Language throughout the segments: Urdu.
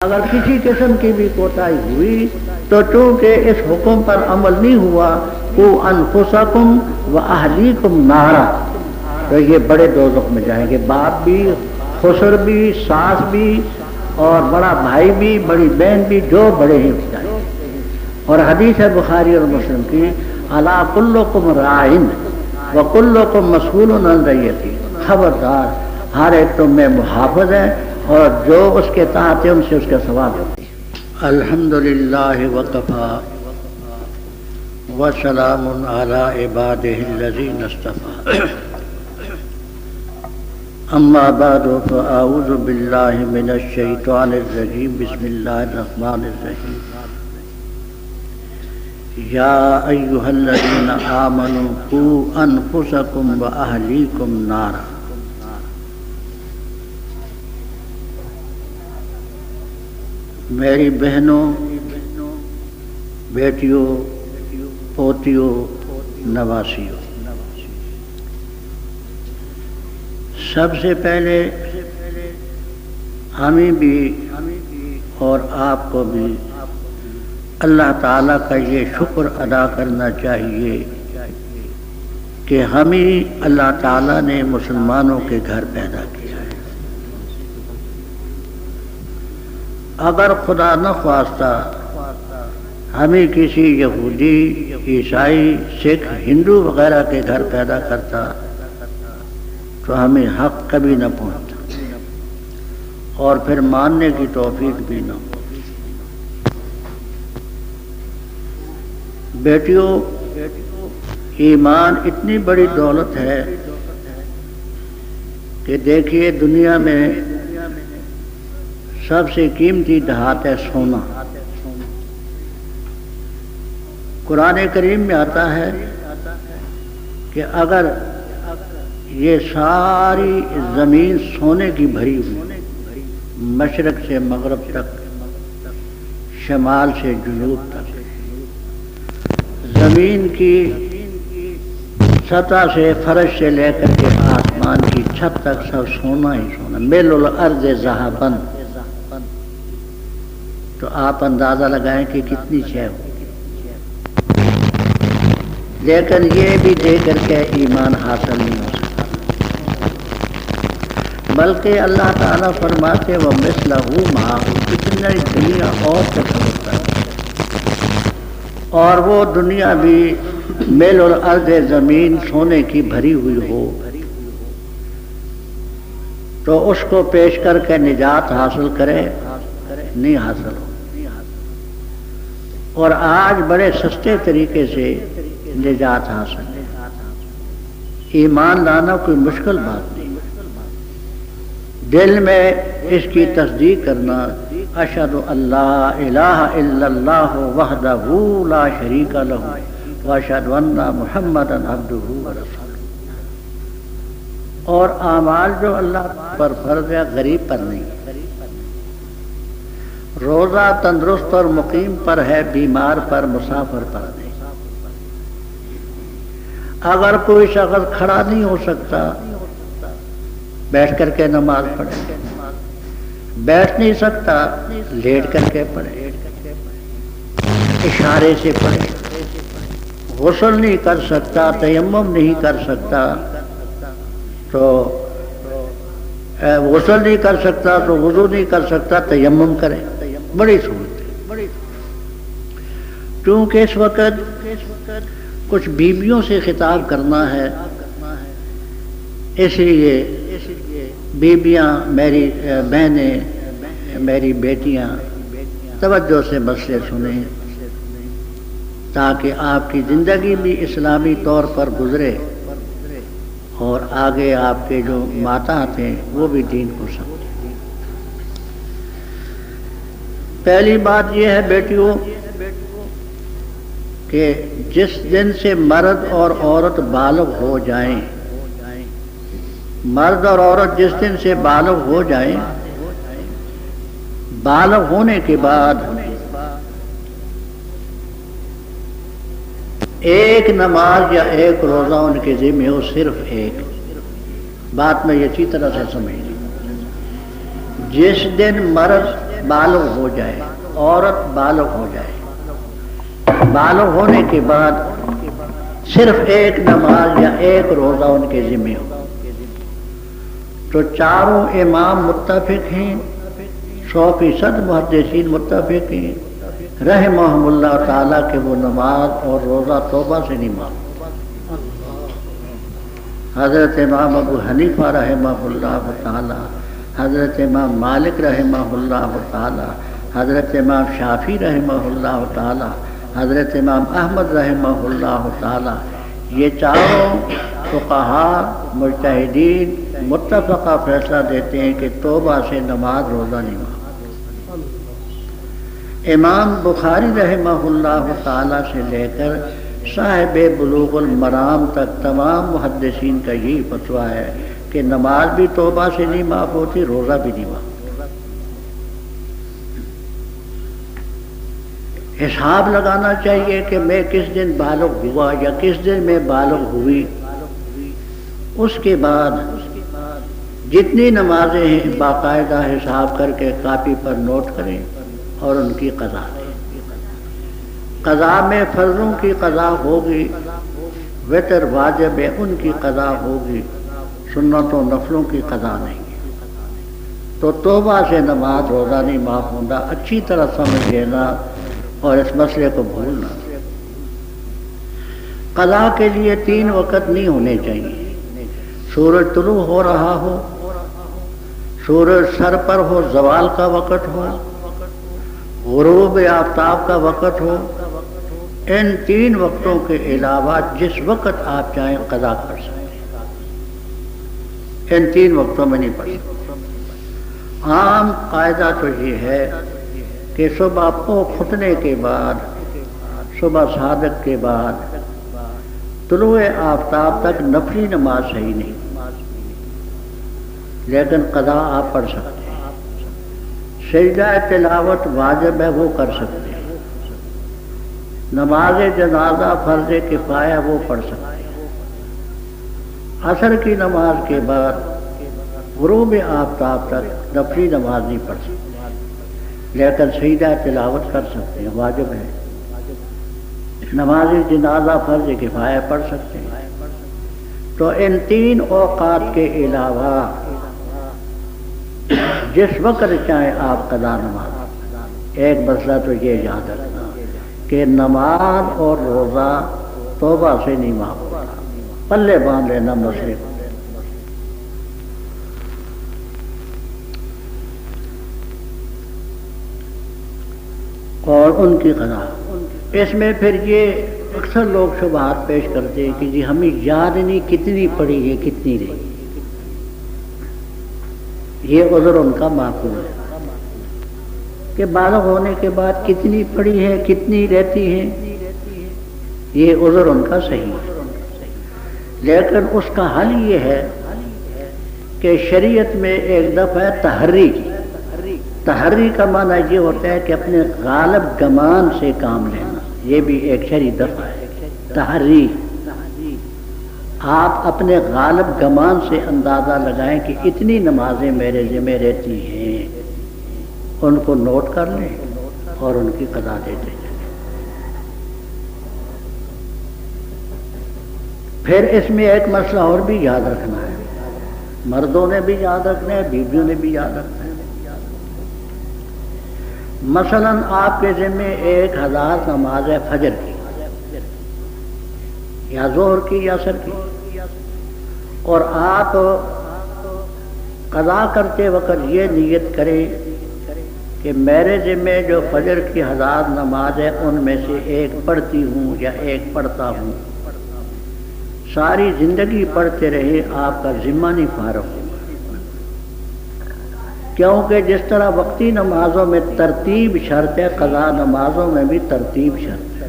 اگر کسی قسم کی بھی کوتاہی ہوئی تو چونکہ اس حکم پر عمل نہیں ہوا وہ انفسکم و اہلیکم نارا، تو یہ بڑے دوزخ میں جائیں گے، باپ بھی، خسر بھی، ساس بھی، اور بڑا بھائی بھی، بڑی بہن بھی، جو بڑے ہیں جائیں گے۔ اور حدیث ہے بخاری اور مسلم کی، الا کلکم راعٍ و کلکم مسئول عن رعیتہ، خبردار ہر ایک تم میں محافظ ہے اور جو اس کے تحت ہے ان سے اس کا ثواب ہوتی ہے۔ الحمدللہ وکفی وسلام علی عبادہ الذین اصطفی، اما بعد فاعوذ باللہ من الشیطان الرجیم، بسم اللہ الرحمن الرحیم۔ یا ایھا الذین آمنوا قوا انفسکم واہلیکم نارا۔ میری بہنوں، بیٹیوں، پوتیوں، نواسیوں، سب سے پہلے ہمیں بھی اور آپ کو بھی اللہ تعالیٰ کا یہ شکر ادا کرنا چاہیے کہ ہمیں اللہ تعالیٰ نے مسلمانوں کے گھر پیدا کیا ہے۔ اگر خدا نہ خواستہ ہمیں کسی یہودی، عیسائی، سکھ، ہندو وغیرہ کے گھر پیدا کرتا تو ہمیں حق کبھی نہ پہنچتا اور پھر ماننے کی توفیق بھی نہ ہو۔ بیٹیوں، ایمان اتنی بڑی دولت ہے کہ دیکھیے دنیا میں سب سے قیمتی دھات ہے سونا۔ قرآن کریم میں آتا ہے کہ اگر یہ ساری زمین سونے کی بھری ہوئی، مشرق سے مغرب تک، شمال سے جنوب تک، زمین کی سطح سے، فرش سے لے کر کے آسمان کی چھت تک سب سونا ہی سونا، مل الارض ذہبا، تو آپ اندازہ لگائیں کہ کتنی شے ہو۔ لیکن یہ بھی دے کر کے ایمان حاصل نہیں ہو سکتا، بلکہ اللہ تعالیٰ فرماتے وَمِثْلَهُ مَعَهُ، اتنی دنیا اور تصور کرتا، اور وہ دنیا بھی میل الارض زمین سونے کی بھری ہوئی ہو تو اس کو پیش کر کے نجات حاصل کرے، نہیں حاصل ہو۔ اور آج بڑے سستے طریقے سے نجات حاصل ہے۔ ایمان لانا کوئی مشکل بات نہیں، دل میں اس کی تصدیق کرنا، اشہد ان لا الہ الا اللہ وحدہ لا شریک لہ واشہد ان محمدا عبدہ ورسولہ، اور اعمال جو اللہ پر فرض ہے غریب پر نہیں، روزہ تندرست اور مقیم پر ہے، بیمار پر، مسافر پر نہیں۔ اگر کوئی شخص کھڑا نہیں ہو سکتا بیٹھ کر کے نماز پڑھے، بیٹھ نہیں سکتا لیٹ کر کے پڑھے، اشارے سے پڑھے، غسل نہیں کر سکتا، تیمم نہیں کر سکتا تو غسل نہیں کر سکتا تو وضو نہیں کر سکتا، تیمم کرے، بڑی صورت ہے۔ کیونکہ اس وقت کچھ بیویوں سے خطاب کرنا ہے، اس لیے بیویاں، میری بہنیں، میری بیٹیاں توجہ سے مسئلے سنیں تاکہ آپ کی زندگی بھی اسلامی طور پر گزرے اور آگے آپ کے جو ماتحت ہیں وہ بھی دین کو سمجھیں۔ پہلی بات یہ ہے بیٹیوں کہ جس دن سے مرد اور عورت بالغ ہو جائیں، مرد اور عورت جس دن سے بالغ ہو جائیں، بالغ ہونے کے بعد ایک نماز یا ایک روزہ ان کے ذمہ ہو، صرف ایک بات میں یہ اچھی طرح سے سمجھ لیں۔ جس دن مرد بالغ ہو جائے، عورت بالغ ہو جائے، بالغ ہونے کے بعد صرف ایک نماز یا ایک روزہ ان کے ذمہ ہو، تو چاروں امام متفق ہیں، 100% محدثین متفق ہیں رحمہم اللہ تعالیٰ کہ وہ نماز اور روزہ توبہ سے نہیں معاف۔ حضرت امام ابو حنیفہ رحمہ اللہ تعالی، حضرت امام مالک رحمہ اللہ تعالی، حضرت امام شافعی رحمہ اللہ تعالی، حضرت امام احمد رحمہ اللہ تعالی، یہ چاروں فقہاء مجتہدین متفقہ فیصلہ دیتے ہیں کہ توبہ سے نماز روزہ نہیں معاف۔ امام بخاری رحمہ اللہ تعالی سے لے کر صاحب بلوغ المرام تک تمام محدثین کا یہی فتویٰ ہے کہ نماز بھی توبہ سے نہیں معاف ہوتی، روزہ بھی نہیں معاف ہوتا۔ حساب لگانا چاہیے کہ میں کس دن بالغ ہوا یا کس دن میں بالغ ہوئی، اس کے بعد جتنی نمازیں ہیں باقاعدہ حساب کر کے کاپی پر نوٹ کریں اور ان کی قضا دیں۔ قضا میں فرضوں کی قضا ہوگی، وتر واجب ہے ان کی قضا ہوگی، سنتوں نفلوں کی قضا نہیں ہے۔ تو توبہ سے نماز روزہ نہیں معاف ہوتا، اچھی طرح سمجھ لینا اور اس مسئلے کو بھولنا۔ قضا کے لیے 3 وقت نہیں ہونے چاہیے، سورج طلوع ہو رہا ہو، سورج سر پر ہو زوال کا وقت ہو، غروب آفتاب کا وقت ہو، ان 3 وقتوں کے علاوہ جس وقت آپ چاہیں قضا کر سکتے ہیں، ان 3 وقتوں میں نہیں پڑھ سکتے۔ عام قاعدہ تو یہ ہے کہ صبح پھٹنے کے بعد، صبح صادق کے بعد طلوع آفتاب تک نفلی نماز صحیح نہیں، لیکن قضا آپ پڑھ سکتے ہیں۔ سجدہ تلاوت واجب ہے وہ کر سکتے ہیں، نماز جنازہ فرض کفایہ وہ پڑھ سکتے ہیں۔ عصر کی نماز کے بعد غروب آفتاب تک نفلی نماز نہیں پڑھ سکتے، لیکن سجدہ تلاوت کر سکتے ہیں، واجب ہے۔ نماز جنازہ فرض کفایہ پڑھ سکتے ہیں۔ تو ان 3 اوقات کے علاوہ جس وقت چاہیں آپ قضا نماز۔ ایک مسئلہ تو یہ یاد رکھنا کہ نماز اور روزہ توبہ سے نہیں معاف ہوتا، پلے باندھ لینا مسئلے کو۔ اور ان کی قضا، اس میں پھر یہ اکثر لوگ شبہات پیش کرتے ہیں کہ جی ہمیں یاد نہیں کتنی پڑی ہے کتنی نہیں، یہ عذر ان کا معقول ہے کہ بالغ ہونے کے بعد کتنی پڑی ہے کتنی رہتی ہے، یہ عذر ان کا صحیح ہے۔ لیکن اس کا حل یہ ہے کہ شریعت میں ایک دفعہ تحری کی، تحری کا معنی یہ ہوتا ہے کہ اپنے غالب گمان سے کام لینا، یہ بھی ایک شرعی دفعہ ہے۔ تحری، آپ اپنے غالب گمان سے اندازہ لگائیں کہ اتنی نمازیں میرے ذمہ رہتی ہیں، ان کو نوٹ کر لیں اور ان کی قضا دیتے جائیں۔ پھر اس میں ایک مسئلہ اور بھی یاد رکھنا ہے، مردوں نے بھی یاد رکھنا ہے، بیویوں نے بھی یاد رکھنا ہے۔ مثلا آپ کے ذمہ 1000 نماز ہے فجر کی یا ظہر کی یا عصر کی، اور آپ قضا کرتے وقت یہ نیت کریں کہ میرے ذمہ جو فجر کی 1000 نماز ہے ان میں سے ایک پڑھتی ہوں یا ایک پڑھتا ہوں، ساری زندگی پڑھتے رہے، آپ کا ذمہ نہیں فارغ ہوگا۔ کیونکہ جس طرح وقتی نمازوں میں ترتیب شرط ہے، قضا نمازوں میں بھی ترتیب شرط ہے۔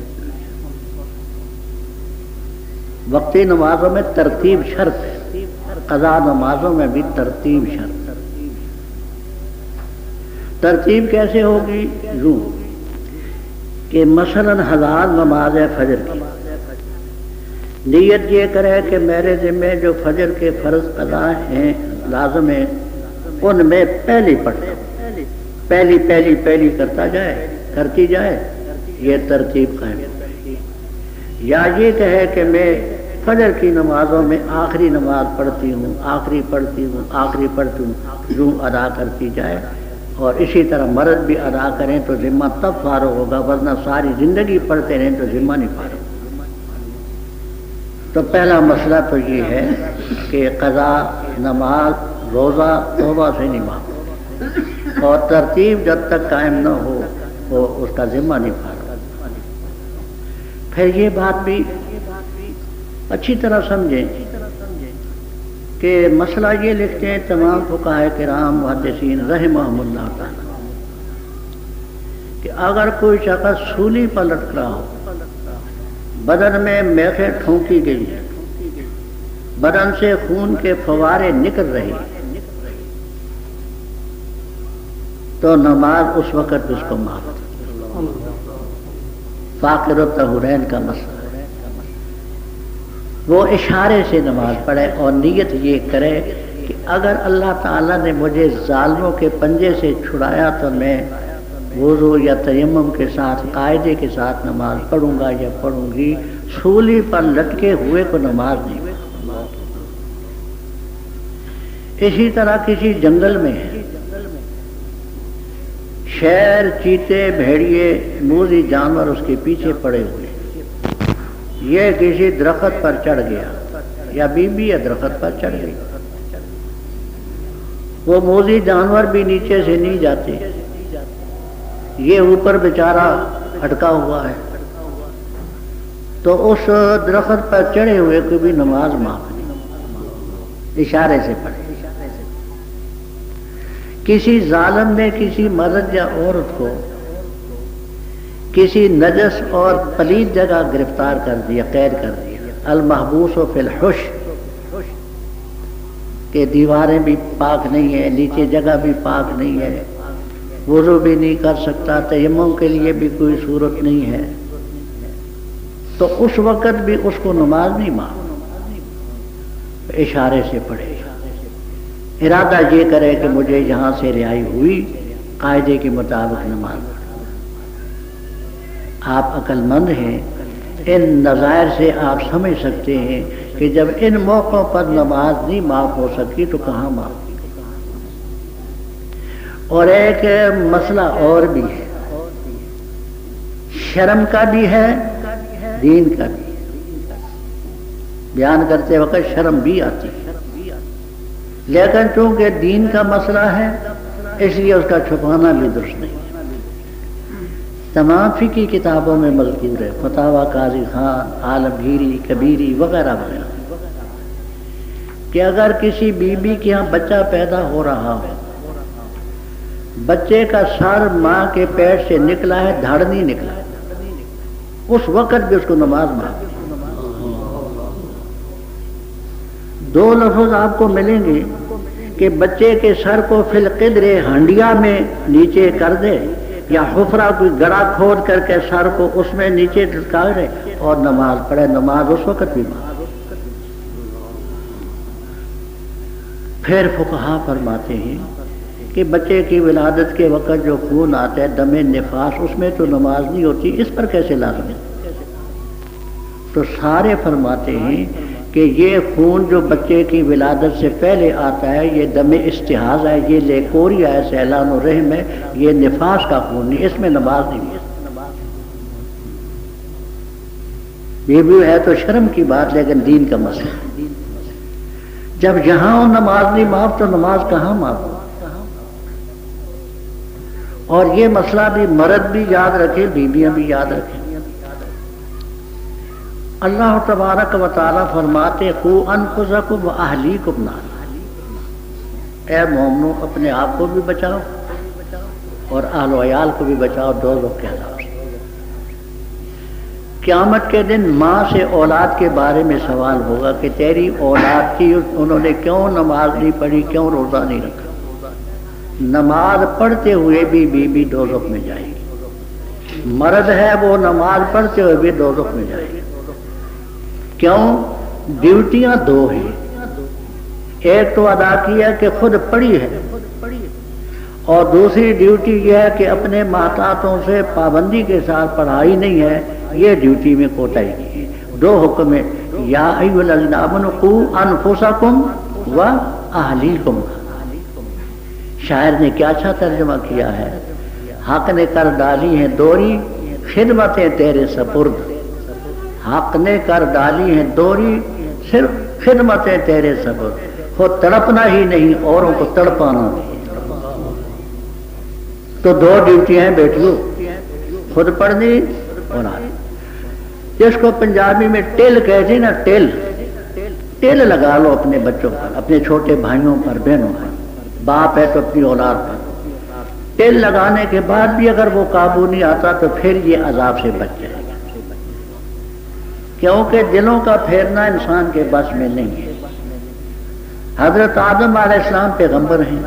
وقتی نمازوں میں ترتیب شرط ہے، قضا نمازوں میں بھی ترتیب شرط ہے۔ ترتیب کیسے ہوگی؟ یوں کہ مثلا 1000 نماز ہے فجر کی، نیت یہ کرے کہ میرے ذمہ جو فجر کے فرض قضا ہیں لازم ہیں ان میں پہلی پڑھتا ہوں، پہلی پہلی پہلی کرتی جائے یہ ترتیب قائم ہے، یا یہ کہے کہ میں فجر کی نمازوں میں آخری نماز پڑھتی ہوں، آخری پڑھتی ہوں، یوں ادا کرتی جائے، اور اسی طرح مرد بھی ادا کریں تو ذمہ تب فارغ ہوگا، ورنہ ساری زندگی پڑھتے رہیں تو ذمہ نہیں فارغ۔ تو پہلا مسئلہ تو یہ ہے کہ قضا، نماز، روزہ توبہ سے نہیں معاف، اور ترتیب جب تک قائم نہ ہو وہ اس کا ذمہ نہیں فارغ۔ پھر یہ بات بھی اچھی طرح سمجھیں کہ مسئلہ یہ لکھتے ہیں تمام فقہاء کرام محدثین رحمہم اللہ تعالی کہ اگر کوئی شخص سولی پر لٹک رہا ہو، بدن میں میخیں ٹھونکی گئی ہیں، بدن سے خون کے فوارے نکل رہے ہیں، تو نماز اس وقت اس کو معاف۔ فاقد الطہورین کا مسئلہ ہے، وہ اشارے سے نماز پڑھے اور نیت یہ کرے کہ اگر اللہ تعالیٰ نے مجھے ظالموں کے پنجے سے چھڑایا تو میں وضو یا تیمم کے ساتھ قاعدے کے ساتھ نماز پڑھوں گا یا پڑھوں گی، سولی پر لٹکے ہوئے کو نماز نہیں۔ اسی طرح کسی جنگل میں ہے، شیر، چیتے، بھیڑیے، موذی جانور اس کے پیچھے پڑے ہوئے، یہ کسی درخت پر چڑھ گیا یا بیوی یا درخت پر چڑھ گئی، وہ موذی جانور بھی نیچے سے نہیں جاتے، یہ اوپر بیچارہ اٹکا ہوا ہے، تو اس درخت پر چڑھے ہوئے کو بھی نماز معاف نہیں، اشارے سے پڑھے۔ کسی ظالم نے کسی مرد یا عورت کو کسی نجس اور پلید جگہ گرفتار کر دیا، قید کر دیا، المحبوس فی الحش، کہ دیواریں بھی پاک نہیں ہیں، نیچے جگہ بھی پاک نہیں ہے، وضو بھی نہیں کر سکتا، تیمم کے لیے بھی کوئی صورت نہیں ہے، تو اس وقت بھی اس کو نماز نہیں معاف، اشارے سے پڑھے، ارادہ یہ کرے کہ مجھے یہاں سے رہائی ہوئی، قاعدے کے مطابق نماز پڑھو۔ آپ عقل مند ہیں، ان نظائر سے آپ سمجھ سکتے ہیں کہ جب ان موقعوں پر نماز نہیں معاف ہو سکی تو کہاں معاف۔ اور ایک مسئلہ اور بھی ہے، شرم کا بھی ہے، دین کا بھی ہے، بیان کرتے وقت شرم بھی آتی ہے، لیکن چونکہ دین کا مسئلہ ہے اس لیے اس کا چھپانا بھی درست نہیں۔ تمام فقہی کتابوں میں مذکور ہے، فتاوی قاضی خان، عالمگیری، کبیری وغیرہ وغیرہ، کہ اگر کسی بیوی کے یہاں بچہ پیدا ہو رہا ہو، بچے کا سر ماں کے پیٹ سے نکلا ہے، دھڑ نہیں نکلا ہے، اس وقت بھی اس کو نماز معاف۔ دو لفظ آپ کو ملیں گے کہ بچے کے سر کو فی القدر ہنڈیا میں نیچے کر دے، یا حفرہ کوئی گڑا کھود کر کے سر کو اس میں نیچے لٹکا دے اور نماز پڑھے، نماز اس وقت بھی معاف۔ پھر فقہا فرماتے ہیں کہ بچے کی ولادت کے وقت جو خون آتا ہے، دم نفاس، اس میں تو نماز نہیں ہوتی، اس پر کیسے لازم ہے؟ تو سارے فرماتے ہیں کہ یہ خون جو بچے کی ولادت سے پہلے آتا ہے یہ دم استحاضہ ہے، یہ لیکوریا ہے، سیلان و رحم ہے، یہ نفاس کا خون نہیں، اس میں نماز نہیں ہے۔ بیوی ہے تو شرم کی بات، لیکن دین کا مسئلہ، جب یہاں نماز نہیں معاف تو نماز کہاں معاف ہو؟ اور یہ مسئلہ بھی مرد بھی یاد رکھے، بیویاں بھی یاد رکھیں۔ اللہ تبارک و تعالیٰ فرماتے قوا انفسکم واہلیکم نارا، اے مومنو اپنے آپ کو بھی بچاؤ اور اہل و عیال کو بھی بچاؤ دوزخ کے عذاب سے۔ قیامت کے دن ماں سے اولاد کے بارے میں سوال ہوگا کہ تیری اولاد کی انہوں نے کیوں نماز نہیں پڑھی، کیوں روزہ نہیں رکھا؟ نماز پڑھتے ہوئے بھی بیوی دوزخ میں جائے گی، مرد ہے وہ نماز پڑھتے ہوئے بھی دوزخ میں جائے گی۔ کیوں؟ ڈیوٹیاں دو ہیں، ایک تو ادا کیا کہ خود پڑھی ہے، اور دوسری ڈیوٹی یہ ہے کہ اپنے محتاطوں سے پابندی کے ساتھ پڑھائی نہیں ہے، یہ ڈیوٹی میں کوتاہی کی ہے۔ دو حکم ہے، یا ایھا الذین آمنوا قوا انفسکم و اہلیکم۔ شاعر نے کیا اچھا ترجمہ کیا ہے، حق نے کر ڈالی ہیں دوری خدمتیں تیرے سپرد، حق نے کر ڈالی ہیں دوری صرف خدمتیں تیرے سپرد، خود تڑپنا ہی نہیں اوروں کو تڑپانا نہیں۔ تو دو ڈیوٹیاں ہیں بیٹیوں، خود پڑھنی اور آدمی۔ جس کو پنجابی میں ٹل کہتے ہیں نا، ٹل لگا لو اپنے بچوں پر، اپنے چھوٹے بھائیوں پر، بہنوں پر، باپ ہے تو اپنی اولاد پر۔ ٹل لگانے کے بعد بھی اگر وہ قابو نہیں آتا تو پھر یہ عذاب سے بچ جائے گا، کیونکہ دلوں کا پھیرنا انسان کے بس میں نہیں ہے۔ حضرت آدم علیہ السلام پیغمبر ہیں،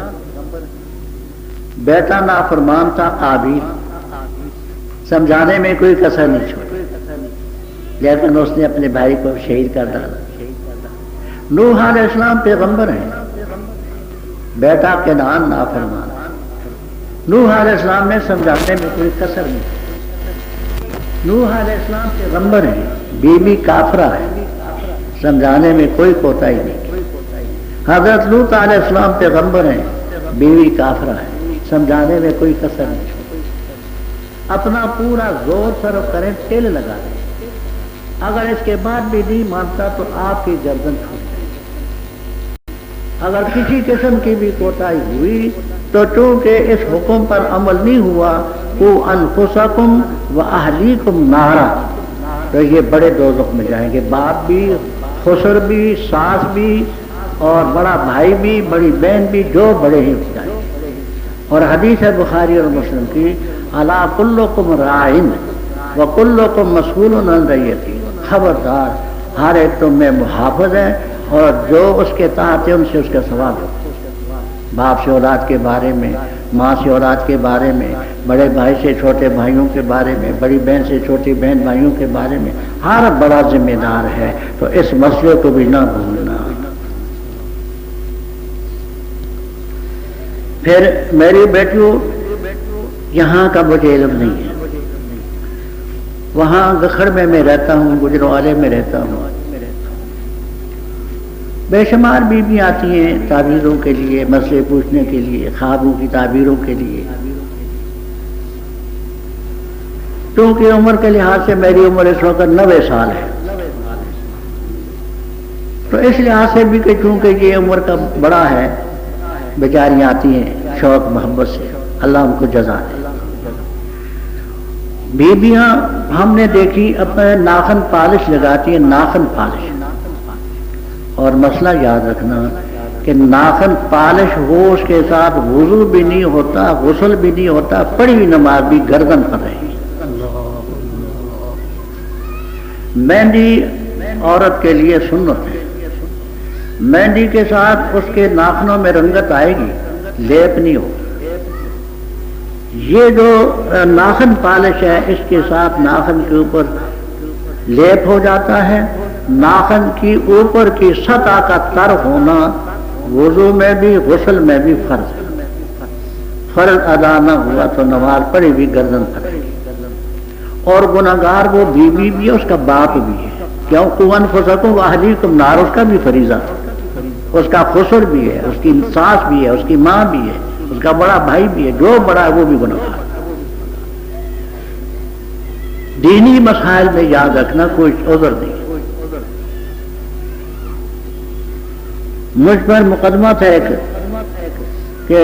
بیٹا نافرمان تھا قابیل، سمجھانے میں کوئی کسر نہیں چھوڑی، لیکن اس نے اپنے بھائی کو شہید کر ڈالا۔ نوح علیہ السلام پیغمبر ہیں، بیٹا کنعان نافرمان، نوح علیہ السلام نے سمجھانے میں کوئی کسر نہیں چھوڑی۔ نوح علیہ السلام پیغمبر ہیں، بیوی کافرہ ہے، سمجھانے میں کوئی کوتاہی نہیں کی۔ حضرت لوط علیہ السلام پیغمبر ہیں، بیوی کافرہ ہے، سمجھانے میں کوئی کسر نہیں چھوڑی۔ اپنا پورا زور صرف کریں، ٹل لگا دیں، اگر اس کے بعد بھی نہیں مانتا تو آپ کی گردن چھوٹ جائے گی۔ اگر کسی قسم کی بھی کوتاہی ہوئی تو چونکہ اس حکم پر عمل نہیں ہوا، قوا انفسکم و اہلیکم نارا، تو یہ بڑے دوزخ میں جائیں گے، باپ بھی، خسر بھی، ساس بھی، اور بڑا بھائی بھی، بڑی بہن بھی، جو بڑے ہیں جائیں گے۔ اور حدیث ہے بخاری اور مسلم کی، الا کلکم راعٍ و کلکم مسئول عن رعیتہ، خبردار ہر ایک تم میں محافظ ہے اور جو اس کے تحت ہے ان سے اس کا سوال ہو۔ باپ سے اولاد کے بارے میں، ماں سے اولاد کے بارے میں، بڑے بھائی سے چھوٹے بھائیوں کے بارے میں، بڑی بہن سے چھوٹی بہن بھائیوں کے بارے میں، ہر بڑا ذمہ دار ہے، تو اس مسئلے کو بھی نہ بھولنا۔ پھر میری بیٹیوں، یہاں کا مجھے علم نہیں ہے، وہاں گکھڑ میں رہتا ہوں، گجرانوالے میں رہتا ہوں، بے شمار بیویاں آتی ہیں تعبیروں کے لیے، مسئلے پوچھنے کے لیے، خوابوں کی تعبیروں کے لیے۔ کیونکہ عمر کے لحاظ سے میری عمر اس وقت 90 سال ہے، تو اس لحاظ سے بھی کہ چونکہ یہ عمر کا بڑا ہے، بیچاریاں آتی ہیں شوق محبت سے، اللہ ان کو جزا دے۔ بیویاں ہم نے دیکھی اپنے ناخن پالش لگاتی ہیں، ناخن پالش، اور مسئلہ یاد رکھنا کہ ناخن پالش ہو اس کے ساتھ وضو بھی نہیں ہوتا، غسل بھی نہیں ہوتا، پڑھی ہوئی نماز بھی گردن پر رہے گی۔ مہندی عورت کے لیے سنت ہے، مہندی کے ساتھ اس کے ناخنوں میں رنگت آئے گی، لیپ نہیں ہوگا۔ یہ جو ناخن پالش ہے اس کے ساتھ ناخن کے اوپر لیپ ہو جاتا ہے۔ ناخن کی اوپر کی سطح کا تر ہونا وضو میں بھی غسل میں بھی فرض ہے، فرض ادا نہ ہوا تو نماز پڑھی بھی گردن پر رہے گی۔ اور گناہگار وہ بیوی بھی ہے، اس کا باپ بھی ہے، کیوں؟ قوا انفسکم واہلیکم نار، اس کا بھی فریضہ، اس کا خسر بھی ہے، اس کی ساس بھی ہے، اس کی ماں بھی ہے، اس کا بڑا بھائی بھی ہے، جو بڑا ہے وہ بھی گناہگار۔ دینی مسائل میں یاد رکھنا کوئی عذر نہیں۔ مجھ پر مقدمہ تھا ایک کہ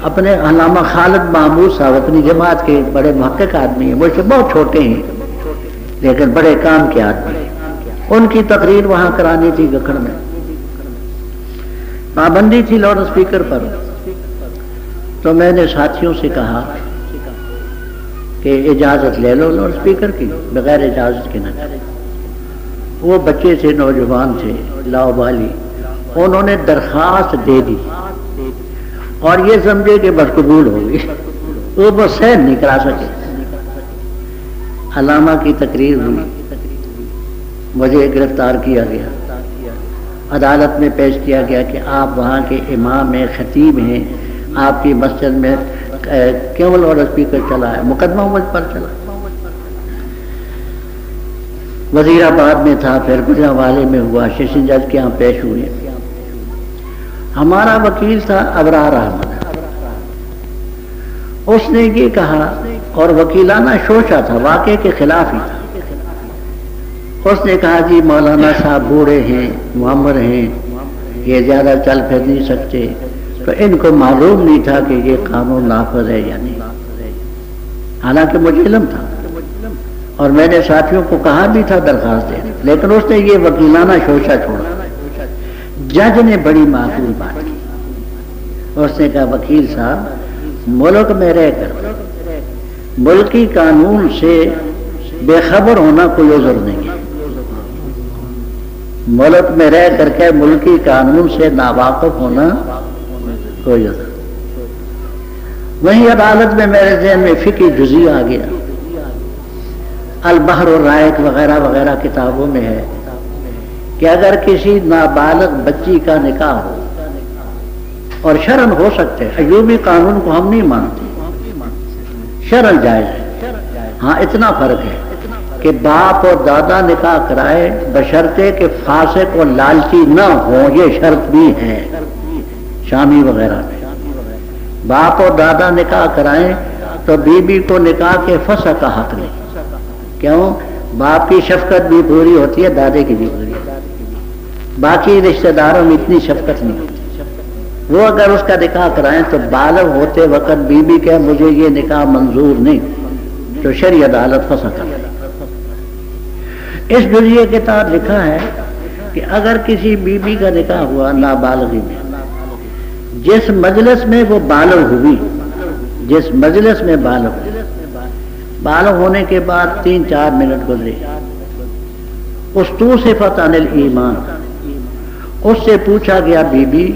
اپنے علامہ خالد محمود صاحب اپنی جماعت کے بڑے محقق آدمی ہیں، مجھ سے بہت چھوٹے ہیں لیکن بڑے کام کے آدمی ہیں، ان کی تقریر وہاں کرانی تھی گکھڑ میں، پابندی تھی لاؤڈ اسپیکر پر، تو میں نے ساتھیوں سے کہا کہ اجازت لے لو لاؤڈ اسپیکر کی، بغیر اجازت کے نہ کریں۔ وہ بچے تھے، نوجوان تھے، لاؤبالی، انہوں نے درخواست دے دی اور یہ سمجھے کہ بس قبول ہوگی، وہ بس سہن نہیں کرا سکے۔ علامہ کی تقریر ہوئی، مجھے گرفتار کیا گیا، عدالت میں پیش کیا گیا کہ آپ وہاں کے امام ہیں، خطیب ہیں، آپ کی مسجد میں کیبل اور اسپیکر چلا ہے، مقدمہ مجھ پر چلا۔ وزیر آباد میں تھا، پھر گجرانوالے میں ہوا، سیشن جج کے یہاں پیش ہوئے۔ ہمارا وکیل تھا ابرار احمد، اس نے یہ کہا، اور وکیلانہ شوشہ تھا، واقعے کے خلاف ہی تھا۔ اس نے کہا جی مولانا صاحب بوڑھے ہیں، معمر ہیں، یہ زیادہ چل پھر نہیں سکتے، تو ان کو معلوم نہیں تھا کہ یہ قانون نافذ ہے یا نہیں، حالانکہ مجھے علم تھا اور میں نے ساتھیوں کو کہا بھی تھا درخواست دے، لیکن اس نے یہ وکیلانہ شوشہ چھوڑا۔ جج نے بڑی معقول بات کی، اس نے کہا وکیل صاحب ملک میں رہ کر ملکی قانون سے بے خبر ہونا کوئی عذر نہیں ہے، ملک میں رہ کر کے ملکی قانون سے ناواقف ہونا کوئی عذر۔ وہیں عدالت میں میرے ذہن میں فقہی جزی آ گیا، البحر الرائق وغیرہ وغیرہ کتابوں میں ہے کہ اگر کسی نابالغ بچی کا نکاح ہو، اور شرعن ہو سکتے ہیں، ایوبی قانون کو ہم نہیں مانتے، شرعن جائز ہے، ہاں اتنا فرق ہے کہ باپ اور دادا نکاح کرائے بشرطے کہ فاسق اور لالچی نہ ہوں، یہ شرط بھی ہے شامی وغیرہ میں۔ باپ اور دادا نکاح کرائیں تو بیوی کو نکاح کے فسخ کا حق نہیں، کیوں؟ باپ کی شفقت بھی پوری ہوتی ہے، دادے کی بھی پوری ہوتی ہے، باقی رشتہ داروں میں اتنی شفقت نہیں ہوتی۔ وہ اگر اس کا نکاح کرائیں تو بالغ ہوتے وقت بیوی کہ مجھے یہ نکاح منظور نہیں، تو شرعی عدالت فسخ کر۔ اس جزیے کے تحت لکھا ہے کہ اگر کسی بیوی کا نکاح ہوا نابالغی میں، جس مجلس میں وہ بالغ ہوئی، جس مجلس میں بالغ ہوئی، بالغ ہونے کے بعد 3-4 منٹ گزرے، استوصفت عن الایمان، اس سے پوچھا گیا بی بی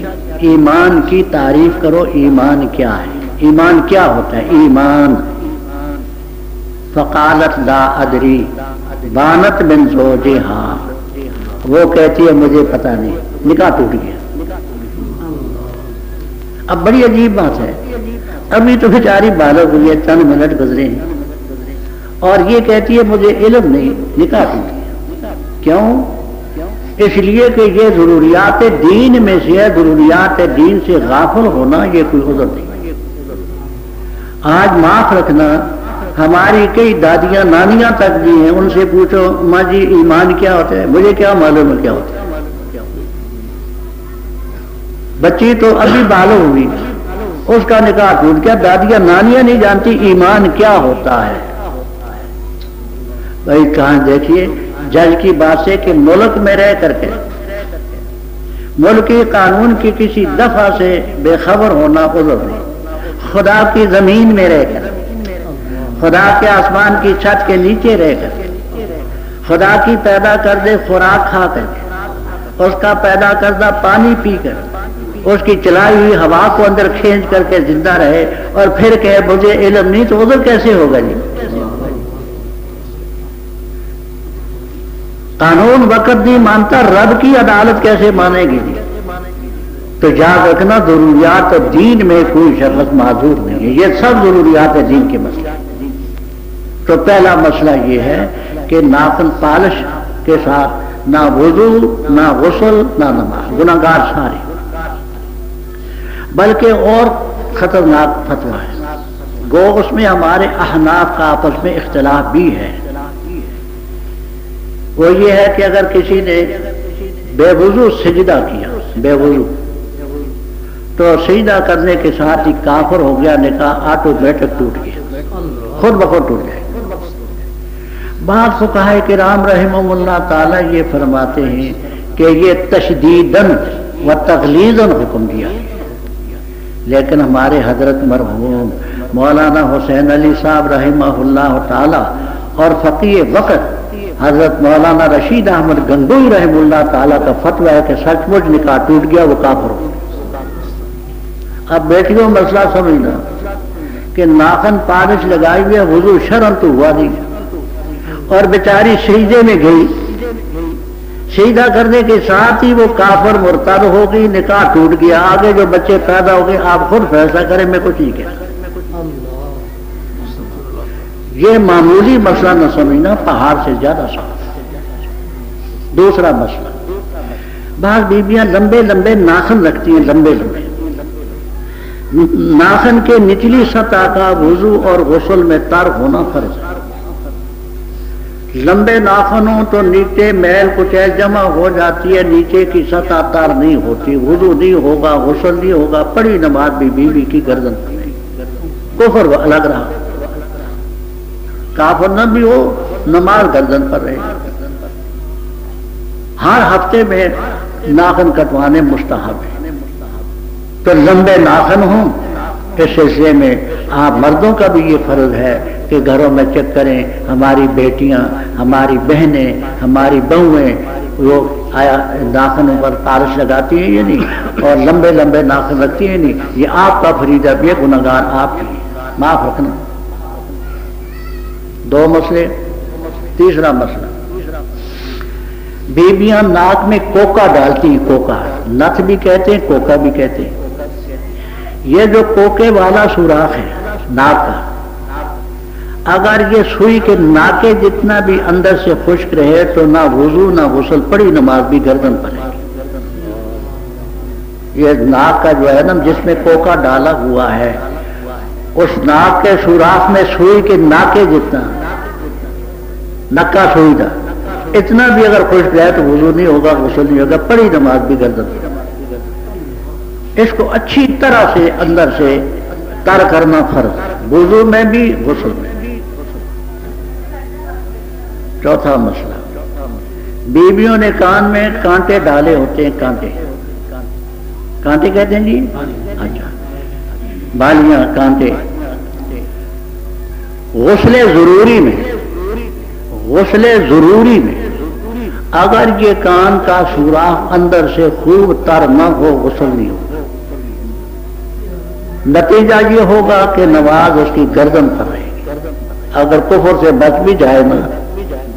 ایمان کی تعریف کرو، ایمان کیا ہے، ایمان کیا ہوتا ہے ایمان؟ فقالت لا ادری بانت من زوجہا، وہ کہتی ہے مجھے پتہ نہیں، نکاح ٹوٹ گیا۔ اب بڑی عجیب بات ہے، ابھی تو بیچاری بالغ ہوئی ہے، چند منٹ گزرے ہیں، اور یہ کہتی ہے مجھے علم نہیں، نکاح ٹوٹ گیا۔ کیوں؟ اس لیے کہ یہ ضروریات دین میں سے ہے، ضروریات دین سے غافل ہونا یہ کوئی عذر نہیں۔ آج معاف رکھنا، ہماری کئی دادیاں نانیاں تک بھی ہیں، ان سے پوچھو ماں جی ایمان کیا ہوتا ہے، مجھے کیا معلوم ہے کیا ہوتا ہے۔ بچی تو ابھی بالغ ہوئی، اس کا نکاح ٹوٹ گیا، دادیاں نانیاں نہیں جانتی ایمان کیا ہوتا ہے۔ بھائی کہاں دیکھیے جج کی بات سے کہ ملک میں رہ کر کے ملکی قانون کی کسی دفعہ سے بے خبر ہونا عذر نہیں، خدا کی زمین میں رہ کر، خدا کے آسمان کی چھت کے نیچے رہ کر، خدا کی پیدا کردہ خوراک کھا کر، اس کا پیدا کردہ پانی پی کر، اس کی چلائی ہوئی ہوا کو اندر کھینچ کر کے زندہ رہے، اور پھر کہے مجھے علم نہیں، تو عذر کیسے ہوگا جی؟ قانون وقت نہیں مانتا، رب کی عدالت کیسے مانے گی؟ تو یاد رکھنا ضروریات دین میں کوئی شخص معذور نہیں ہے، یہ سب ضروریات دین کے مسئلے۔ تو پہلا مسئلہ یہ ہے کہ ناخن پالش کے ساتھ نہ وضو نہ غسل نہ نماز، گناہگار سارے۔ بلکہ اور خطرناک فتویٰ ہے، گو اس میں ہمارے احناف کا آپس میں اختلاف بھی ہے، وہ یہ ہے کہ اگر کسی نے بے وضو سجدہ کیا، بے وضو، تو سجدہ کرنے کے ساتھ ہی کافر ہو گیا، نکاح آٹومیٹک ٹوٹ گیا، خود بخود ٹوٹ گیا۔ بعض فقہائے کرام رحمہم اللہ تعالی یہ فرماتے ہیں کہ یہ تشدیداً و تغلیظاً حکم دیا، لیکن ہمارے حضرت مرحوم مولانا حسین علی صاحب رحمہ اللہ تعالی اور فقیہ وقت حضرت مولانا رشید احمد گنگوئی رحمہ اللہ تعالیٰ کا فتویٰ ہے کہ سچ مچ نکاح ٹوٹ گیا، وہ کافر ہو۔ اب بیٹھیوں مسئلہ سمجھنا کہ ناخن پالش لگائی ہوئی ہے، وضو شرعن تو ہوا نہیں، اور بیچاری سجدے میں گئی، سیدھا کرنے کے ساتھ ہی وہ کافر مرتد ہو گئی، نکاح ٹوٹ گیا، آگے جو بچے پیدا ہو گئے آپ خود فیصلہ کریں، میں کچھ نہیں کہتا۔ یہ معمولی مسئلہ نہ سمجھنا، پہاڑ سے زیادہ سخت۔ دوسرا مسئلہ، بعض بیویاں لمبے لمبے ناخن رکھتی ہیں، لمبے لمبے ناخن کے نچلی سطح کا وضو اور غسل میں تر ہونا فرض ہے۔ لمبے ناخن ہوں تو نیچے میل کچیل جمع ہو جاتی ہے، نیچے کی سطح تر نہیں ہوتی، وضو نہیں ہوگا، غسل نہیں ہوگا، پڑی نماز بھی بیوی کی گردن پر نہیں، کفر وہ الگ رہا، کافر نہ بھی ہو نماز گردن پر رہے۔ ہر ہفتے میں ناخن کٹوانے مستحب ہے، تو لمبے ناخن ہوں۔ اس سلسلے میں آپ مردوں کا بھی یہ فرض ہے کہ گھروں میں چیک کریں، ہماری بیٹیاں، ہماری بہنیں، ہماری بہویں وہ آیا ناخنوں پر پالش لگاتی ہیں یا نہیں، اور لمبے لمبے ناخن رکھتی ہیں نہیں۔ یہ آپ کا فریضہ بھی ہے، گناہگار آپ کی، معاف رکھنا۔ دو مسئلے۔ تیسرا مسئلہ، بیویاں ناک میں کوکا ڈالتی ہیں، کوکا نتھ بھی کہتے ہیں، کوکا بھی کہتے ہیں۔ یہ جو کوکے والا سوراخ ہے ناک کا، اگر یہ سوئی کے ناکے جتنا بھی اندر سے خشک رہے تو نہ وضو نہ غسل، پڑی نماز بھی گردن پر ہے۔ یہ ناک کا جو ہے نا جس میں کوکا ڈالا ہوا ہے، اس ناک کے سوراخ میں سوئی کے ناکے جتنا، نکا سوئی دا اتنا بھی اگر خشک رہے تو وضو نہیں ہوگا، غسل نہیں ہوگا، پڑی نماز بھی گردن پر۔ اس کو اچھی طرح سے اندر سے تر کرنا فرض، وضو میں بھی غسل میں بھی۔ چوتھا مسئلہ، بیویوں نے کان میں کانٹے ڈالے ہوتے ہیں، کانٹے کانٹے کہتے ہیں جی، اچھا بالیاں کانٹے۔ غسل ضروری میں، غسل ضروری میں اگر یہ کان کا سوراخ اندر سے خوب تر نہ ہو، غسل نہیں ہو، نتیجہ یہ ہوگا کہ نماز اس کی گردن پر رہے گی، اگر کفر سے بچ بھی جائے نا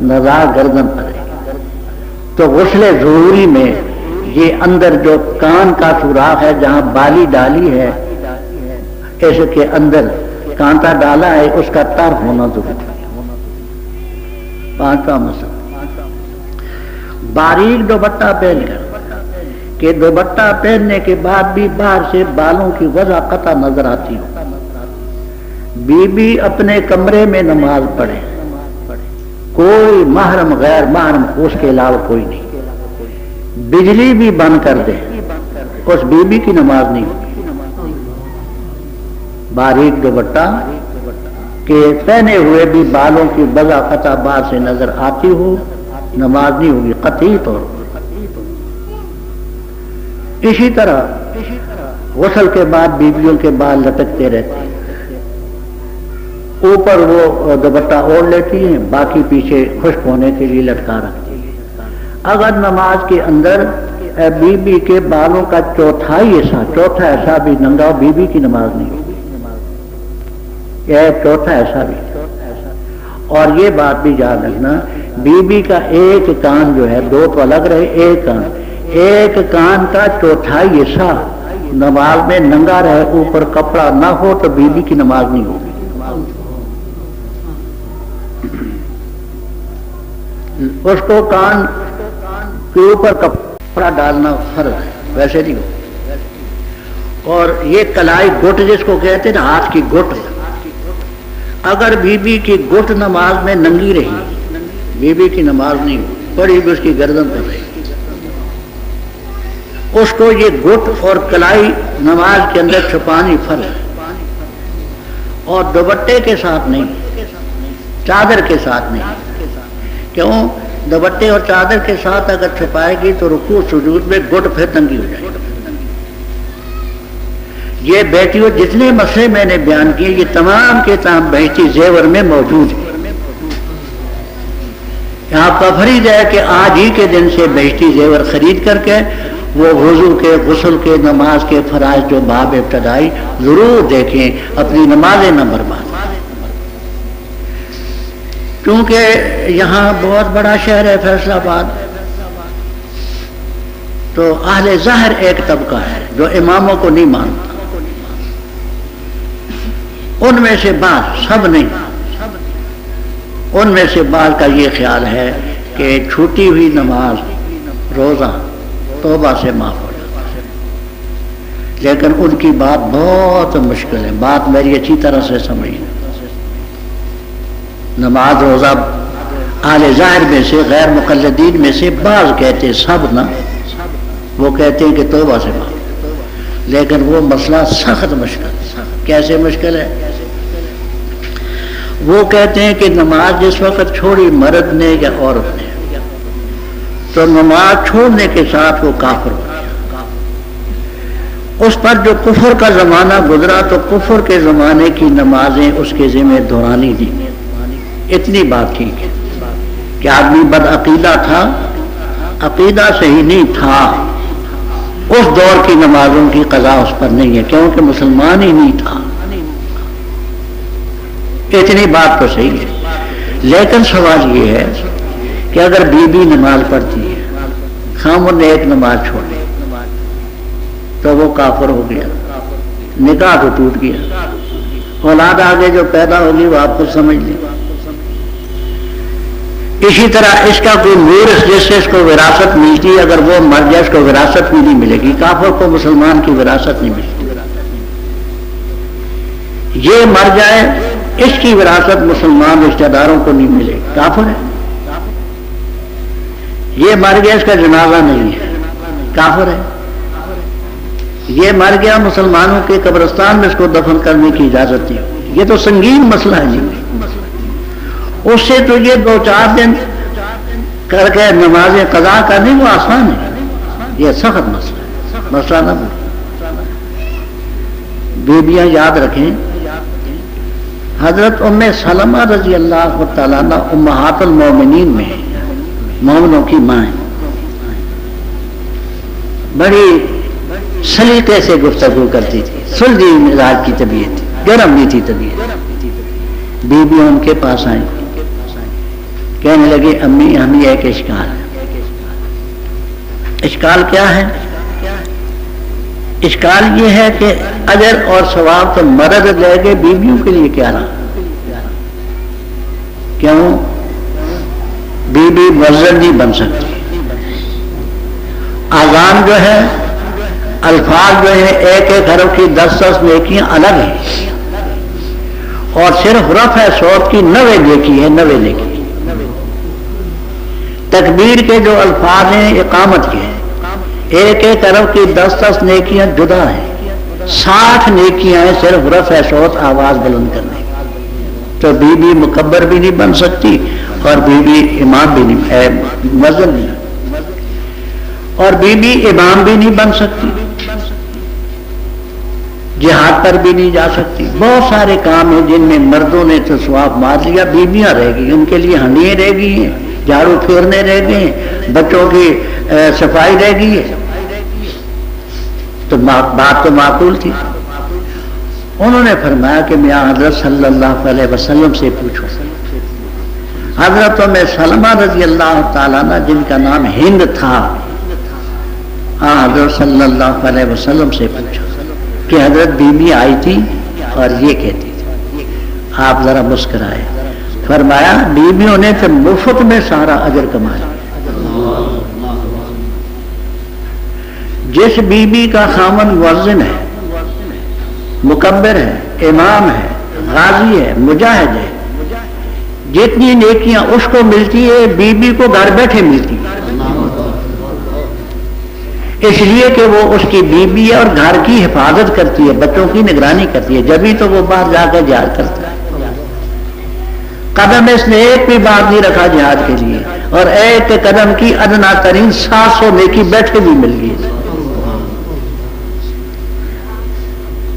نماز گردن پر رہے گی۔ تو غسل ضروری میں یہ اندر جو کان کا سوراخ ہے جہاں بالی ڈالی ہے، اس کے اندر کانٹا ڈالا ہے، اس کا تر ہونا ضروری ہے۔ پانچواں مسئلہ، باریک دوپٹہ پہن کر کہ دوپٹہ پہننے کے بعد بھی باہر سے بالوں کی وضع قطع نظر آتی ہو، بی بی اپنے کمرے میں نماز پڑھے، کوئی محرم غیر محرم اس کے علاوہ کوئی نہیں، بجلی بھی بند کر دے، اس بی بی کی نماز نہیں ہوگی۔ باریک دوپٹہ کہ پہنے ہوئے بھی بالوں کی وضع قطع باہر سے نظر آتی ہو، نماز نہیں ہوگی قطعی طور پر۔ اسی طرح غسل کے بعد بیویوں کے بال لٹکتے رہتے ہیں، اوپر وہ دوپٹہ اوڑھ لیتی ہیں، باقی پیچھے خشک ہونے کے لیے لٹکا رکھتی ہیں۔ اگر نماز کے اندر بی بی کے بالوں کا چوتھا ایسا بھی ننگا، بی بی کی نماز نہیں ہوگی، یہ چوتھا ایسا بھی۔ اور یہ بات بھی یاد رکھنا، بی بی کا ایک کان جو ہے، دو تو الگ رہے، ایک کان کا چوتھائی حصہ نماز میں ننگا رہے، اوپر کپڑا نہ ہو تو بی بی کی نماز نہیں ہوگی۔ اس کو کان کے اوپر کپڑا ڈالنا فرض ہے، ویسے نہیں ہو۔ اور یہ کلائی گٹ جس کو کہتے ہیں نا، ہاتھ کی گٹ، اگر بی بی کی گٹ نماز میں ننگی رہی، بی بی کی نماز نہیں ہو، پڑی بھی اس کی گردن پر رہی۔ اس کو یہ گٹ اور کلائی نماز کے اندر چھپانی فرض ہے، اور دوپٹے کے ساتھ نہیں، چادر کے ساتھ نہیں۔ کیوں؟ دوپٹے اور چادر کے ساتھ اگر چھپائے گی تو رکوع سجود میں گٹ پھر ننگی ہو جائے گی۔ یہ بیٹیوں جتنے مسئلے میں نے بیان کیے یہ تمام کے تمام بہشتی زیور میں موجود ہیں۔ آپ کا فرض ہے کہ آج ہی کے دن سے بہشتی زیور خرید کر کے وہ وضو کے، غسل کے، نماز کے فرائض جو باب ابتدائی ضرور دیکھیں، اپنی نمازیں نہ برباد۔ کیونکہ یہاں بہت بڑا شہر ہے فیصل آباد، تو اہل ظاہر ایک طبقہ ہے جو اماموں کو نہیں مانتا، ان میں سے بعض، سب نہیں، ان میں سے بعض کا یہ خیال ہے کہ چھوٹی ہوئی نماز روزہ توبہ سے معاف ہو جاتا ہے، لیکن ان کی بات بہت مشکل ہے، بات میری اچھی طرح سے سمجھیں۔ نماز روزہ اہل ظاہر میں سے، غیر مقلدین میں سے بعض کہتے، سب نہ، وہ کہتے ہیں کہ توبہ سے معاف، لیکن وہ مسئلہ سخت مشکل ہے۔ کیسے مشکل ہے؟ وہ کہتے ہیں کہ نماز جس وقت چھوڑی مرد نے یا عورت نے، تو نماز چھوڑنے کے ساتھ وہ کافر ہو گیا، اس پر جو کفر کا زمانہ گزرا تو کفر کے زمانے کی نمازیں اس کے ذمہ دورانی دی۔ اتنی بات ٹھیک ہے کہ آدمی بد عقیدہ تھا، عقیدہ صحیح نہیں تھا، اس دور کی نمازوں کی قضا اس پر نہیں ہے کیونکہ مسلمان ہی نہیں تھا، اتنی بات تو صحیح ہے۔ لیکن سوال یہ ہے کہ اگر بی بی نماز پڑھتی ہے، خامن نے ایک نماز چھوڑی تو وہ کافر ہو گیا، نکاح تو ٹوٹ گیا، اولاد آگے جو پیدا ہوگی وہ آپ کو سمجھ لیں۔ اسی طرح اس کا کوئی مورث جس سے اس کو وراثت ملتی ہے، اگر وہ مر جائے اس کو وراثت بھی نہیں ملے گی، کافر کو مسلمان کی وراثت نہیں ملتی۔ یہ مر جائے اس کی وراثت مسلمان رشتہ داروں کو نہیں ملے، کافر ہے۔ یہ مر گیا اس کا جنازہ نہیں ہے، کافر ہے۔ یہ مر گیا مسلمانوں کے قبرستان میں اس کو دفن کرنے کی اجازت نہیں، یہ تو سنگین مسئلہ ہے جی۔ اس سے تو یہ 2-4 دن کر کے نمازیں قضا کرنی وہ آسان ہے، یہ سخت مسئلہ ہے، مسئلہ نہ بیبیاں یاد رکھیں۔ حضرت ام سلمہ رضی اللہ تعالیٰ عنہ امہات المومنین میں مومنوں کی ماں ہیں، بڑی سلیقے سے گفتگو کرتی تھی، سلجھی مزاج کی طبیعت تھی، گرم نہیں تھی طبیعت۔ بیویاں ان کے پاس آئیں، کہنے لگے امی ہمیں ایک اشکال ہے۔ اشکال کیا ہے؟ اشکال یہ ہے کہ اجر اور ثواب تو مرد لے گئے، بیویوں کے لیے کیا رہا؟ کیوں؟ بی بی مؤذن نہیں بن سکتی، اذان جو ہے، الفاظ جو ہیں، ایک ایک حرف کی 10 نیکیاں الگ ہیں، اور صرف رفع صوت کی 90 نیکی ہے، 90 نیکی۔ تکبیر کے جو الفاظ ہیں اقامت کے، ایک ایک حرف کی 10 نیکیاں جدا ہیں، 60 نیکیاں ہیں صرف رفع صوت، آواز بلند کرنے۔ تو بی بی مکبر بھی نہیں بن سکتی اور بی بی امام بھی نہیں، مؤذن نہیں، اور بی بی امام بھی نہیں بن سکتی، جہاد پر بھی نہیں جا سکتی۔ بہت سارے کام ہیں جن میں مردوں نے تو ثواب مار لیا، بیویاں رہ گئی، ان کے لیے ہنڈیاں رہ گئی ہیں، جھاڑو پھیرنے رہ گئے ہیں، بچوں کی صفائی رہ گئی ہے۔ تو بات تو معقول تھی۔ انہوں نے فرمایا کہ میاں حضرت صلی اللہ علیہ وسلم سے پوچھو۔ حضرت ام سلمہ رضی اللہ تعالیٰ عنہ جن کا نام ہند تھا، حضرت صلی اللہ علیہ وسلم سے پوچھو کہ حضرت بیوی آئی تھی اور یہ کہتی تھی۔ آپ ذرا مسکرائے، فرمایا بیویوں نے تو مفت میں سارا اجر کمایا۔ جس بیوی کا خامن مؤذن ہے، مکبر ہے، امام ہے، غازی ہے، مجاہد ہے، جتنی نیکیاں اس کو ملتی ہے بیوی کو گھر بیٹھے ملتی ہے، اس لیے کہ وہ اس کی بیوی ہے اور گھر کی حفاظت کرتی ہے، بچوں کی نگرانی کرتی ہے، جبھی تو وہ باہر جا کر جہاد کرتا ہے۔ قدم اس نے ایک بھی بات نہیں رکھا جہاد کے لیے، اور ایک قدم کی ادنا ترین 700 نیکی بیٹھے بھی مل گئی۔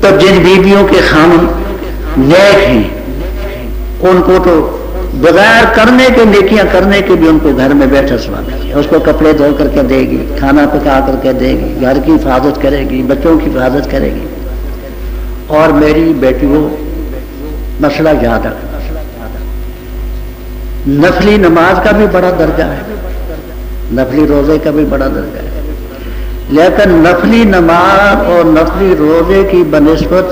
تو جن بیویوں کے خامن نیک ہیں ان کو تو بغیر کرنے کے نیکیاں کرنے کے بھی ان کو گھر میں بیٹھا سوا دے، اس کو کپڑے دھو کر کے دے گی، کھانا پکا کر کے دے گی، گھر کی حفاظت کرے گی، بچوں کی حفاظت کرے گی۔ اور میری بیٹیوں مسئلہ یاد رکھنا، نفلی نماز کا بھی بڑا درجہ ہے، نفلی روزے کا بھی بڑا درجہ ہے، لیکن نفلی نماز اور نفلی روزے کی بنسبت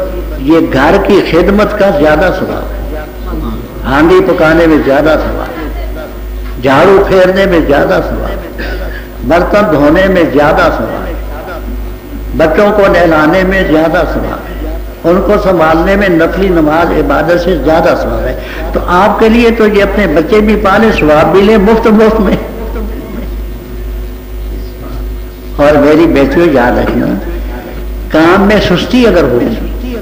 یہ گھر کی خدمت کا زیادہ ثواب ہے. ہانڈی پکانے میں زیادہ ثواب ہے، جھاڑو پھیرنے میں زیادہ ثواب ہے، برتن دھونے میں زیادہ ثواب ہے، بچوں کو نہلانے میں زیادہ ثواب ہے، ان کو سنبھالنے میں نفلی نماز عبادت سے زیادہ ثواب ہے. تو آپ کے لیے تو یہ اپنے بچے بھی پالے، ثواب بھی لیں مفت میں. اور میری بیٹیوں یاد رکھنا، کام میں سستی اگر ہوگی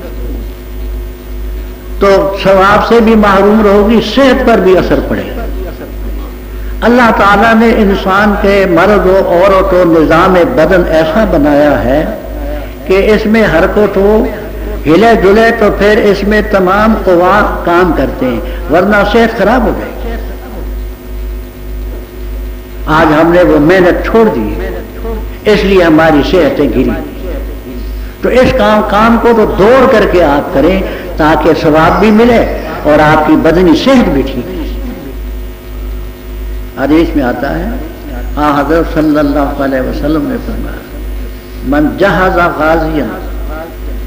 تو ثواب سے بھی محروم رہوگی، صحت پر بھی اثر پڑے گا. اللہ تعالیٰ نے انسان کے مرد و عورت و نظام بدن ایسا بنایا ہے کہ اس میں حرکت ہو، ہلے جلے تو پھر اس میں تمام قوا کام کرتے ہیں، ورنہ صحت خراب ہو جائے گی. آج ہم نے وہ محنت چھوڑ دی، اس لیے ہماری صحتیں گری. تو اس کام کو تو دوڑ کر کے آپ کریں تاکہ ثواب بھی ملے اور آپ کی بدنی صحت بھی ٹھیک. حدیث میں آتا ہے حضرت صلی اللہ علیہ وسلم نے فرمایا، من جہز غازیا،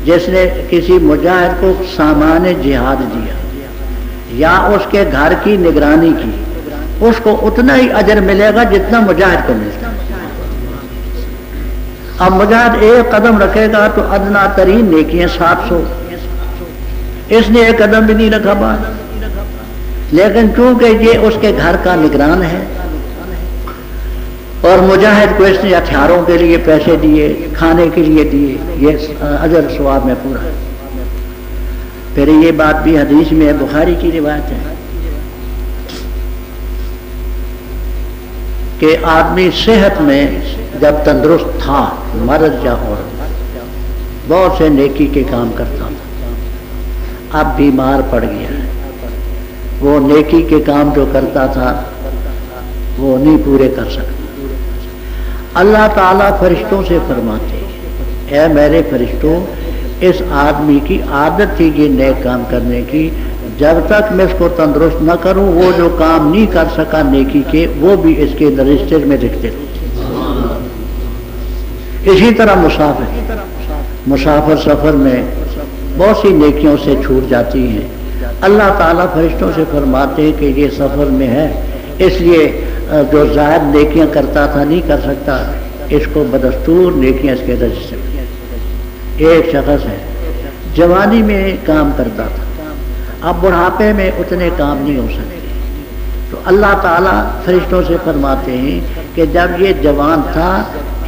جس نے کسی مجاہد کو سامان جہاد دیا یا اس کے گھر کی نگرانی کی، اس کو اتنا ہی اجر ملے گا جتنا مجاہد کو ملتا. اب مجاہد ایک قدم رکھے گا تو ادنا ترین نیکیاں 700، اس نے ایک قدم بھی نہیں رکھا بات. لیکن چونکہ یہ اس کے گھر کا نگران ہے اور مجاہد کو اس نے ہتھیاروں کے لیے پیسے دیے، کھانے کے لیے دیے، یہ اجر ثواب میں پورا. پھر یہ بات بھی حدیث میں ہے، بخاری کی روایت ہے کہ آدمی صحت میں جب تندرست تھا، مرد یا عورت، بہت سے نیکی کے کام کرتا تھا. اب بیمار پڑ گیا ہے، وہ نیکی کے کام جو کرتا تھا وہ نہیں پورے کر سکتا. اللہ تعالیٰ فرشتوں سے فرماتے ہیں، اے میرے فرشتوں، اس آدمی کی عادت تھی یہ نیک کام کرنے کی، جب تک میں اس کو تندرست نہ کروں وہ جو کام نہیں کر سکا نیکی کے، وہ بھی اس کے رجسٹر میں لکھتے رہو. اسی طرح مسافر سفر میں بہت سی نیکیوں سے چھوٹ جاتی ہیں. اللہ تعالیٰ فرشتوں سے فرماتے ہیں کہ یہ سفر میں ہے، اس لیے جو زائد نیکیاں کرتا تھا نہیں کر سکتا، اس کو بدستور نیکیاں اس کے رجسٹر. ایک شخص ہے جوانی میں کام کرتا تھا، اب بڑھاپے میں اتنے کام نہیں ہو سکتے، تو اللہ تعالیٰ فرشتوں سے فرماتے ہیں کہ جب یہ جوان تھا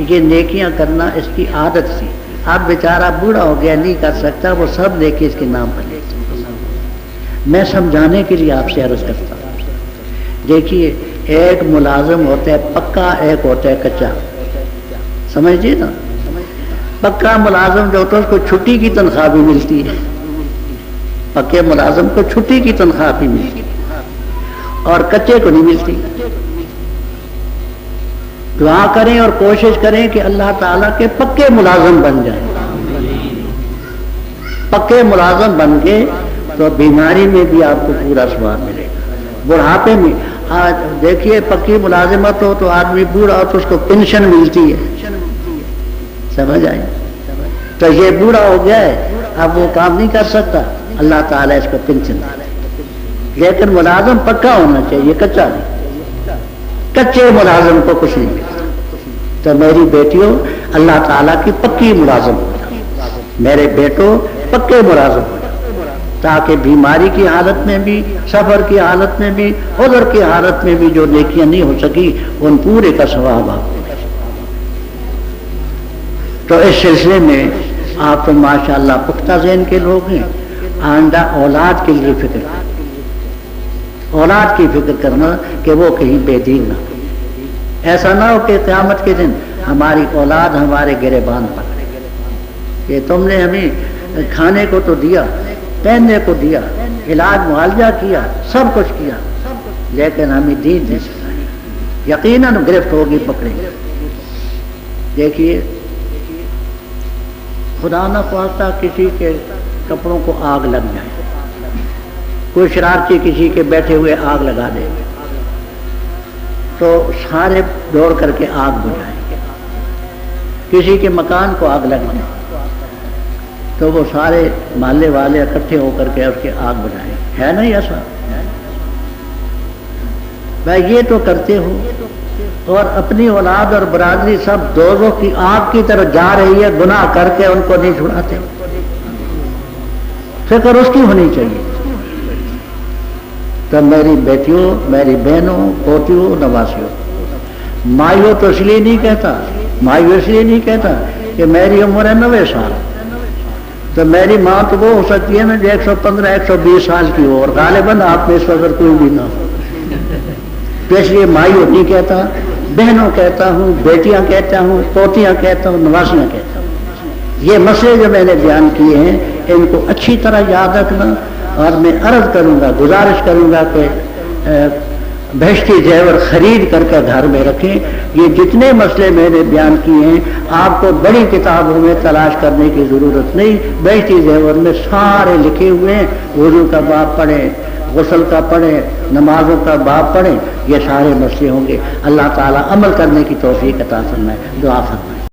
یہ نیکیاں کرنا اس کی عادت تھی، اب بیچارہ بوڑھا ہو گیا نہیں کر سکتا، وہ سب نیکی اس کے نام پر لیتے. میں سمجھانے کے لیے آپ سے عرض کرتا ہوں، دیکھیے ایک ملازم ہوتا ہے پکا، ایک ہوتا ہے کچا. سمجھیے نا، پکا ملازم جو ہوتا ہے اس کو چھٹی کی تنخواہ بھی ملتی ہے، پکے ملازم کو چھٹی کی تنخواہ بھی ملتی اور کچے کو نہیں ملتی. دعا کریں اور کوشش کریں کہ اللہ تعالیٰ کے پکے ملازم بن جائیں. پکے ملازم بن گئے تو بیماری میں بھی آپ کو پورا ثواب ملے گا، بڑھاپے میں. آج دیکھیے پکی ملازمت ہو تو آدمی بوڑھا ہو تو اس کو پینشن ملتی ہے، سمجھ آئے. تو یہ بوڑھا ہو گیا ہے، اب وہ کام نہیں کر سکتا، اللہ تعالیٰ اس کو پینشن دے. لیکن ملازم پکا ہونا چاہیے، کچا نہیں. کچے ملازم کو کچھ نہیں ملتا. تو میری بیٹیوں، اللہ تعالیٰ کی پکی ملازم ہو جاؤ، میرے بیٹوں پکے ملازم ہو جاؤ، تاکہ بیماری کی حالت میں بھی، سفر کی حالت میں بھی، عذر کی حالت میں بھی جو نیکیاں نہیں ہو سکی ان پورے کا ثواب آپ کو ملے. تو اس سلسلے میں آپ تو ماشاءاللہ پختہ ذہن کے لوگ ہیں. آئندہ اولاد کے لیے فکر کریں، اولاد کی فکر کرنا کہ وہ کہیں بے دین نہ ہو. ایسا نہ ہو کہ قیامت کے دن ہماری اولاد ہمارے گریبان پکڑے کہ تم نے ہمیں کھانے کو تو دیا، پہننے کو دیا، علاج معالجہ کیا، سب کچھ کیا، لیکن ہمیں دین نہیں سکھایا. یقیناً گرفت ہوگی، پکڑیں گے. دیکھیے خدا نہ خواستہ کسی کے کپڑوں کو آگ لگ جائے، کوئی شرارتی کسی کے بیٹھے ہوئے آگ لگا دے تو سارے دوڑ کر کے آگ بجھائیں گے. کسی کے مکان کو آگ لگ جائے تو وہ سارے محلے والے اکٹھے ہو کر کے اس کے آگ بجھائیں، ہے نہیں ایسا؟ بھائی یہ تو کرتے ہو، اور اپنی اولاد اور برادری سب دوزخ کی آگ کی طرف جا رہی ہے، گناہ کر کے ان کو نہیں چھڑاتے۔ فکر اس کی ہونی چاہیے۔ تو میری بیٹیوں، میری بہنوں، پوتیوں، نواسیوں، مائیوں تو اس لیے نہیں کہتا، مائیوں اس لیے نہیں کہتا کہ میری عمر ہے 90 سال، تو میری ماں تو وہ ہو سکتی ہے نا جو 115 120 سال کی ہو، اور غالباً آپ میں اس وقت کوئی بھی نہ ہو، تو اس لیے مائیوں نہیں کہتا، بہنوں کہتا ہوں، بیٹیاں کہتا ہوں، پوتیاں کہتا ہوں، نواسیاں کہتا ہوں۔ یہ مسئلے جو میں نے بیان کیے ہیں ان کو اچھی طرح یاد رکھنا، اور میں عرض کروں گا، گزارش کروں گا کہ بہشتی زیور خرید کر کے گھر میں رکھیں۔ یہ جتنے مسئلے میں نے بیان کیے ہیں آپ کو بڑی کتابوں میں تلاش کرنے کی ضرورت نہیں، بہشتی زیور میں سارے لکھے ہوئے ہیں۔ وضو کا باب پڑھیں، غسل کا پڑھیں، نمازوں کا باب پڑھیں، یہ سارے مسئلے ہوں گے۔ اللہ تعالیٰ عمل کرنے کی توفیق عطا فرمائے، دعا فرمائے۔